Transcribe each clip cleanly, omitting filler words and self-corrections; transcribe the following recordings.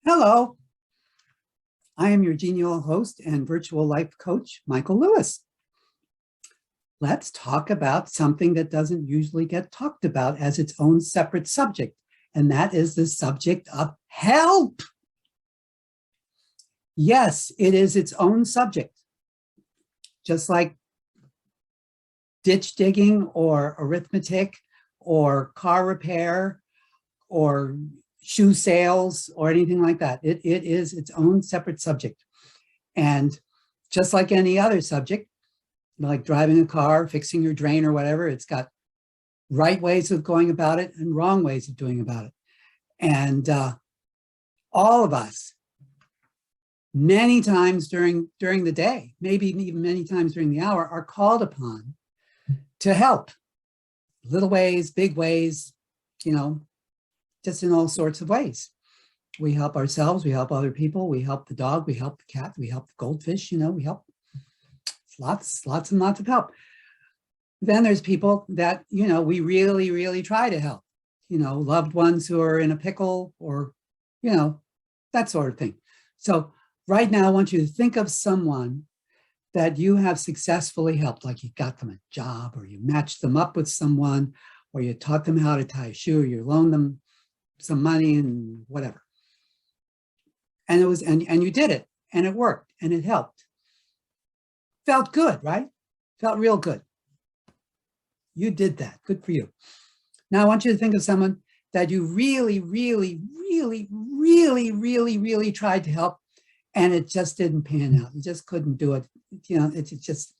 Hello, I am your genial host and virtual life coach, Michael Lewis. Let's talk about something that doesn't usually get talked about as its own separate subject, and that is the subject of help. Yes, it is its own subject, just like ditch digging or arithmetic or car repair or shoe sales or anything like that. It is its own separate subject. And just like any other subject, like driving a car, fixing your drain or whatever, it's got right ways of going about it and wrong ways of doing about it. And all of us, many times during the day, maybe even many times during the hour, are called upon to help. Little ways, big ways, just in all sorts of ways. We help ourselves, we help other people, we help the dog, we help the cat, we help the goldfish, we help. Lots and lots of help. Then there's people that, we really, really try to help, loved ones who are in a pickle or, that sort of thing. So right now, I want you to think of someone that you have successfully helped, like you got them a job or you matched them up with someone or you taught them how to tie a shoe, or you loaned them some money and whatever. And it was, and you did it and it worked and it helped. Felt good, right? Felt real good. You did that. Good for you. Now I want you to think of someone that you really, really, really, really, really, really tried to help, and it just didn't pan out. You just couldn't do it. It just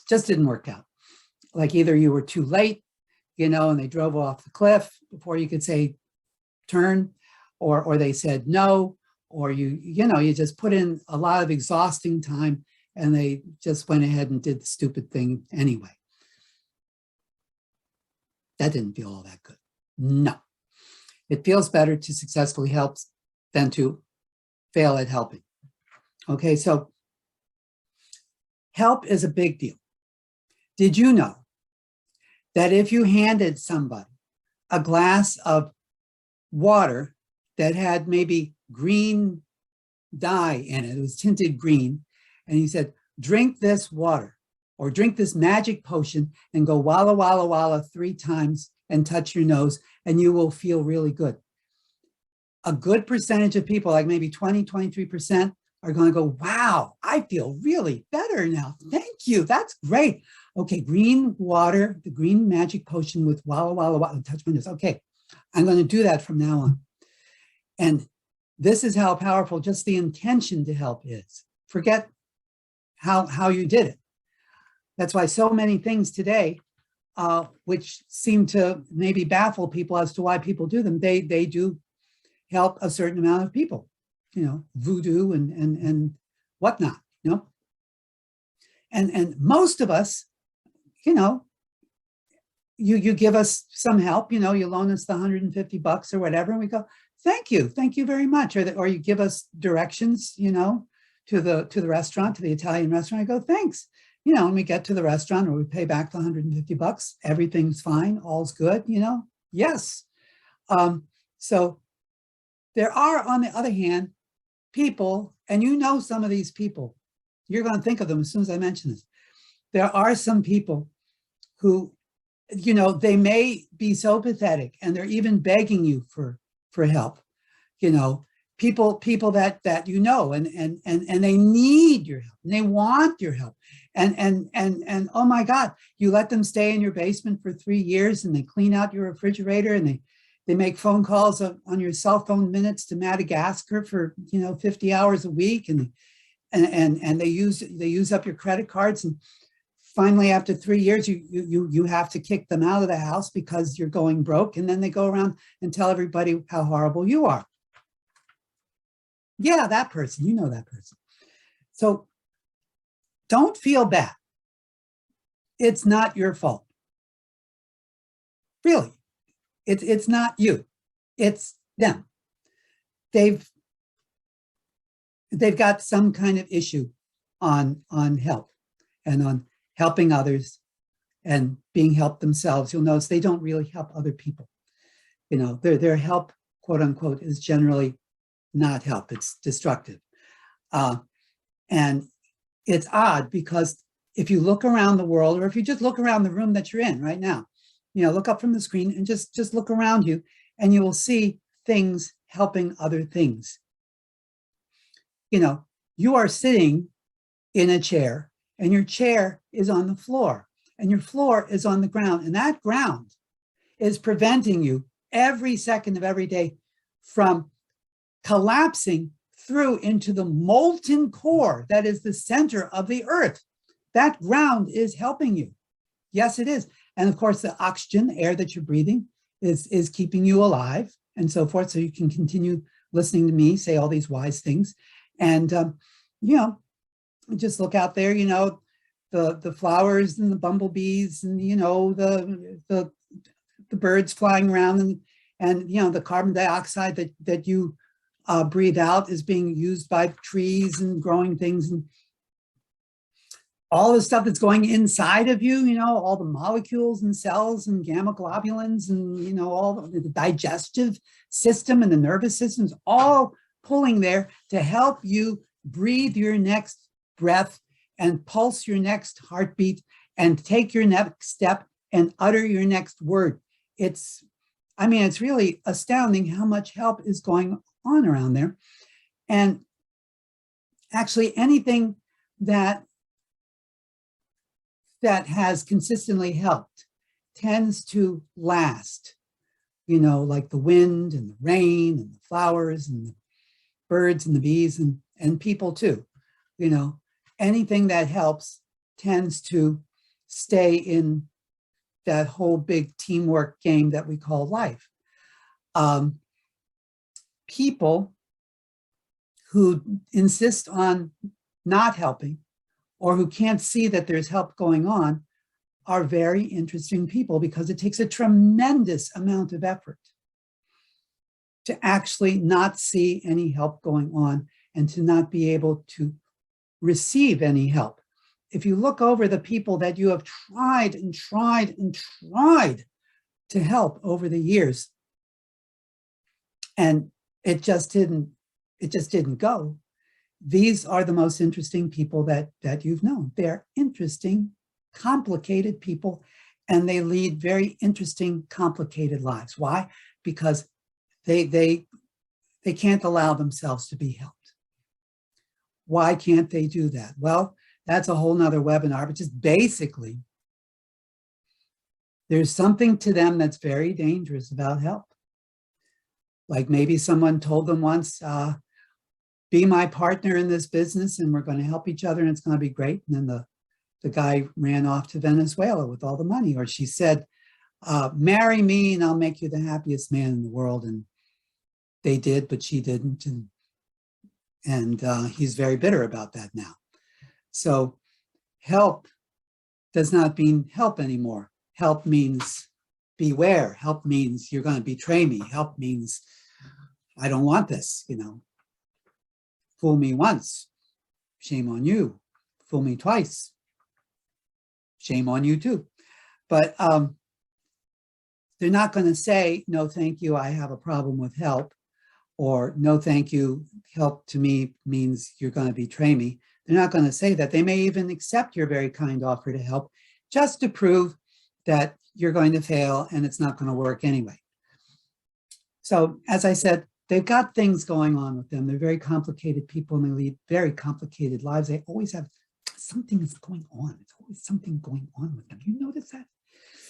didn't work out. Like either you were too late, and they drove off the cliff before you could say turn, or they said no, or you just put in a lot of exhausting time and they just went ahead and did the stupid thing anyway. That didn't feel all that good. No. It feels better to successfully help than to fail at helping. Okay, so help is a big deal. Did you know that if you handed somebody a glass of water that had maybe green dye in it, it was tinted green, and you said, drink this water or drink this magic potion and go walla, walla, walla 3 times and touch your nose and you will feel really good. A good percentage of people, like maybe 20, 23%, are going to go, wow, I feel really better now. Thank you. That's great. Okay, green water, the green magic potion with walla, walla, walla, and touch my nose. Okay, I'm going to do that from now on. And this is how powerful just the intention to help is. Forget how you did it. That's why so many things today, which seem to maybe baffle people as to why people do them, they do help a certain amount of people, voodoo and whatnot, and most of us, you give us some help, you loan us the $150 or whatever, and we go, thank you very much, or you give us directions, to the restaurant, to the Italian restaurant. I go, thanks. And we get to the restaurant or we pay back the $150. Everything's fine. All's good. Yes. So there are, on the other hand, people, and some of these people, you're going to think of them as soon as I mention this. There are some people who, they may be so pathetic and they're even begging you for help, people that and they need your help and they want your help. And oh my God, you let them stay in your basement for 3 years and they clean out your refrigerator and they make phone calls on your cell phone minutes to Madagascar for 50 hours a week, and they use up your credit cards, and finally after 3 years you have to kick them out of the house because you're going broke, and then they go around and tell everybody how horrible you are. Yeah, that person, that person. So don't feel bad. It's not your fault. Really, it's not you. It's them. They've got some kind of issue on help and on helping others and being helped themselves. You'll notice they don't really help other people. Their help, quote unquote, is generally not help. It's destructive. And it's odd because if you look around the world, or if you just look around the room that you're in right now, look up from the screen and just look around you, and you will see things helping other things. You are sitting in a chair, and your chair is on the floor, and your floor is on the ground, and that ground is preventing you every second of every day from collapsing through into the molten core that is the center of the earth. That ground is helping you. Yes, it is. And of course, the oxygen, the air that you're breathing, is keeping you alive and so forth. So you can continue listening to me say all these wise things. And, just look out there, the flowers and the bumblebees and, the birds flying around, and the carbon dioxide that you breathe out is being used by trees and growing things, and all the stuff that's going inside of you, all the molecules and cells and gamma globulins and, all the digestive system and the nervous system's all pulling there to help you breathe your next breath and pulse your next heartbeat and take your next step and utter your next word. It's really astounding how much help is going on around there. And actually anything that has consistently helped tends to last, like the wind and the rain and the flowers and the birds and the bees and people too. Anything that helps tends to stay in that whole big teamwork game that we call life. People who insist on not helping, or who can't see that there's help going on, are very interesting people, because it takes a tremendous amount of effort to actually not see any help going on and to not be able to receive any help. If you look over the people that you have tried and tried and tried to help over the years, and it just didn't go, these are the most interesting people that you've known. They're interesting, complicated people, and they lead very interesting, complicated lives. Why? Because they can't allow themselves to be helped. Why can't they do that? Well, that's a whole nother webinar, but just basically, there's something to them that's very dangerous about help. Like maybe someone told them once, be my partner in this business and we're going to help each other and it's going to be great. And then the guy ran off to Venezuela with all the money. Or she said, marry me and I'll make you the happiest man in the world. And they did, but she didn't. And he's very bitter about that now. So help does not mean help anymore. Help means beware. Help means you're going to betray me. Help means I don't want this, Fool me once, shame on you. Fool me twice, shame on you too. But they're not going to say, no, thank you, I have a problem with help. Or no, thank you, help to me means you're going to betray me. They're not going to say that. They may even accept your very kind offer to help just to prove that you're going to fail and it's not going to work anyway. So as I said, they've got things going on with them. They're very complicated people and they lead very complicated lives. They always have something that's going on. There's always something going on with them. You notice that?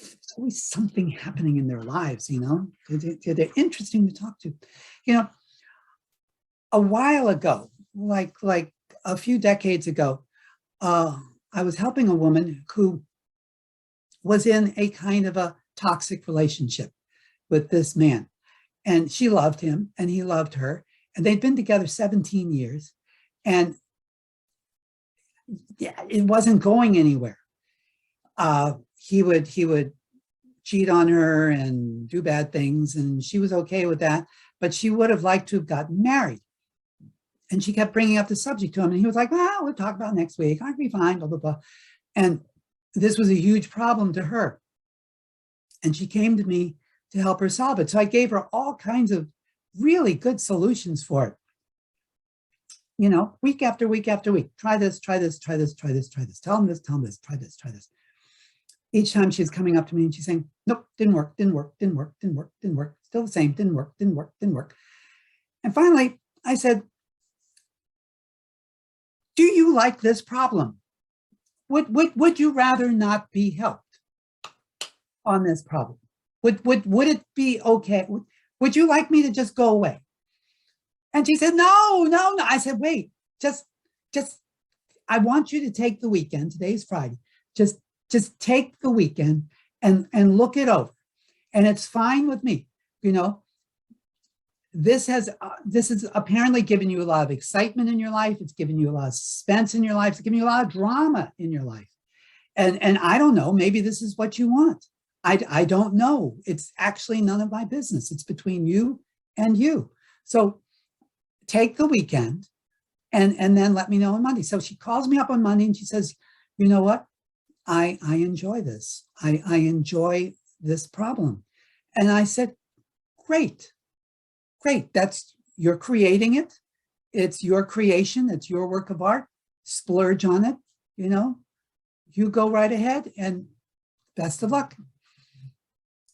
There's always something happening in their lives, They're interesting to talk to. A while ago, like a few decades ago, I was helping a woman who was in a kind of a toxic relationship with this man. And she loved him and he loved her. And they'd been together 17 years. And yeah, it wasn't going anywhere. He would cheat on her and do bad things. And she was okay with that. But she would have liked to have gotten married. And she kept bringing up the subject to him. And he was like, well, we'll talk about it next week. I'll be fine, blah, blah, blah. And this was a huge problem to her. And she came to me to help her solve it. So I gave her all kinds of really good solutions for it. week after week after week. Try this, try this, try this, try this, try this. Tell them this, tell them this, try this, try this. Each time she's coming up to me and she's saying, nope, didn't work, didn't work, didn't work, didn't work, didn't work. Still the same, didn't work, didn't work, didn't work. And finally, I said, do you like this problem? Would you rather not be helped on this problem? Would it be okay? Would you like me to just go away? And she said, no, no, no. I said, wait, just, I want you to take the weekend. Today's Friday. Just take the weekend and look it over. And it's fine with me. This has apparently given you a lot of excitement in your life. It's given you a lot of suspense in your life. It's given you a lot of drama in your life. And I don't know, maybe this is what you want. I don't know. It's actually none of my business. It's between you and you. So take the weekend and then let me know on Monday. So she calls me up on Monday and she says, you know what? I enjoy this. I enjoy this problem. And I said, great. You're creating it. It's your creation. It's your work of art. Splurge on it. You go right ahead and best of luck.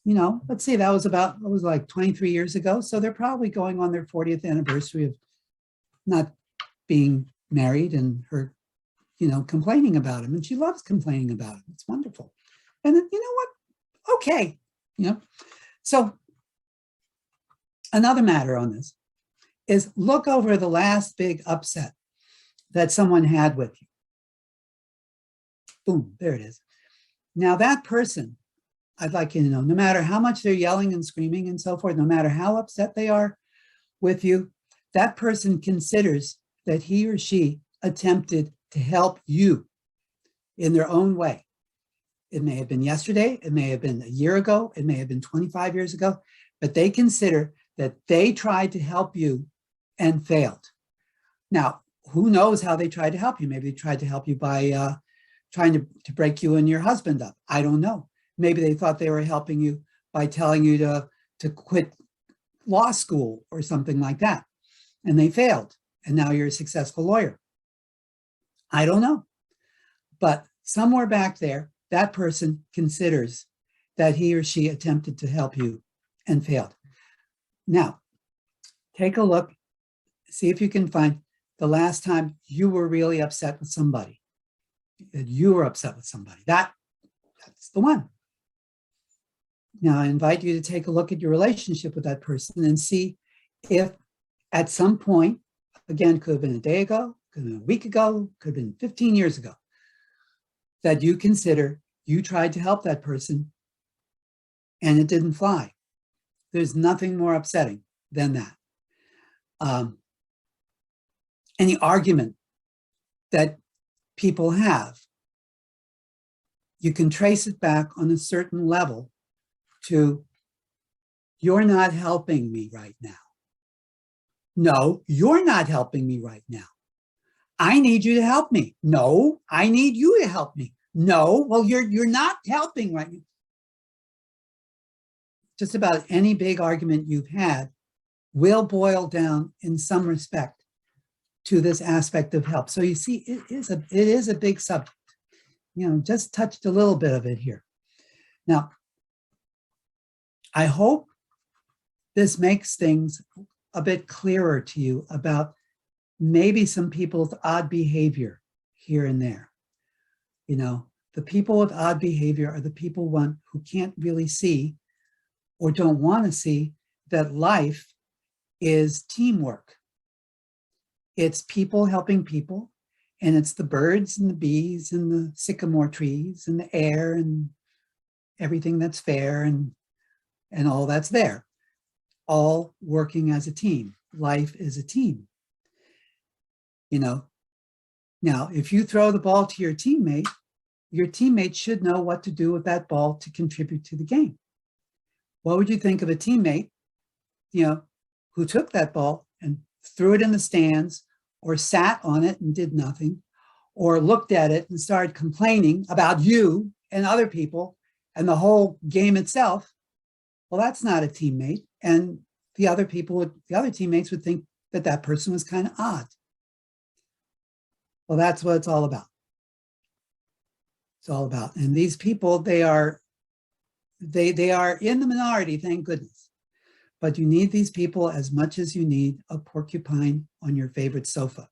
Let's see, that was like 23 years ago. So they're probably going on their 40th anniversary of not being married and her, complaining about him. And she loves complaining about him. It's wonderful. And then, you know what? Okay. So another matter on this is look over the last big upset that someone had with you. Boom, there it is. Now that person, I'd like you to know, no matter how much they're yelling and screaming and so forth, no matter how upset they are with you, that person considers that he or she attempted to help you in their own way. It may have been yesterday, it may have been a year ago, it may have been 25 years ago, but they consider that they tried to help you and failed. Now, who knows how they tried to help you? Maybe they tried to help you by trying to break you and your husband up. I don't know. Maybe they thought they were helping you by telling you to quit law school or something like that. And they failed. And now you're a successful lawyer. I don't know. But somewhere back there, that person considers that he or she attempted to help you and failed. Now, take a look, see if you can find the last time you were really upset with somebody. That you were upset with somebody. That's the one. Now, I invite you to take a look at your relationship with that person and see if at some point, again, could have been a day ago, could have been a week ago, could have been 15 years ago, that you consider you tried to help that person and it didn't fly. There's nothing more upsetting than that. Any argument that people have, you can trace it back on a certain level to, you're not helping me right now. No, you're not helping me right now. I need you to help me. No, I need you to help me. No, well, you're not helping right now. Just about any big argument you've had will boil down in some respect to this aspect of help. So you see, it is a big subject. Just touched a little bit of it here. Now, I hope this makes things a bit clearer to you about maybe some people's odd behavior here and there. The people with odd behavior are the people who can't really see or don't want to see that life is teamwork. It's people helping people, and it's the birds and the bees and the sycamore trees and the air and everything that's fair and all that's there, all working as a team. Life is a team. Now, if you throw the ball to your teammate should know what to do with that ball to contribute to the game. What would you think of a teammate, who took that ball and threw it in the stands, or sat on it and did nothing, or looked at it and started complaining about you and other people and the whole game itself? Well, that's not a teammate. And the other teammates would think that person was kind of odd. Well, that's what it's all about. It's all about. And these people, they are in the minority, thank goodness. But you need these people as much as you need a porcupine on your favorite sofa.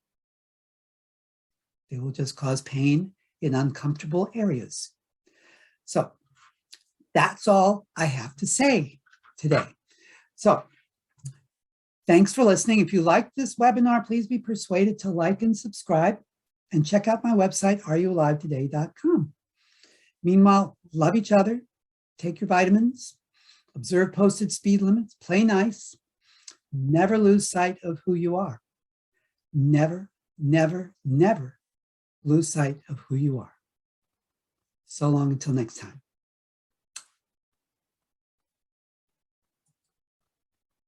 They will just cause pain in uncomfortable areas. So that's all I have to say today. So thanks for listening. If you liked this webinar, please be persuaded to like and subscribe and check out my website, areyoulivetoday.com. Meanwhile, love each other, take your vitamins, observe posted speed limits, play nice, never lose sight of who you are. Never, never, never lose sight of who you are. So long until next time.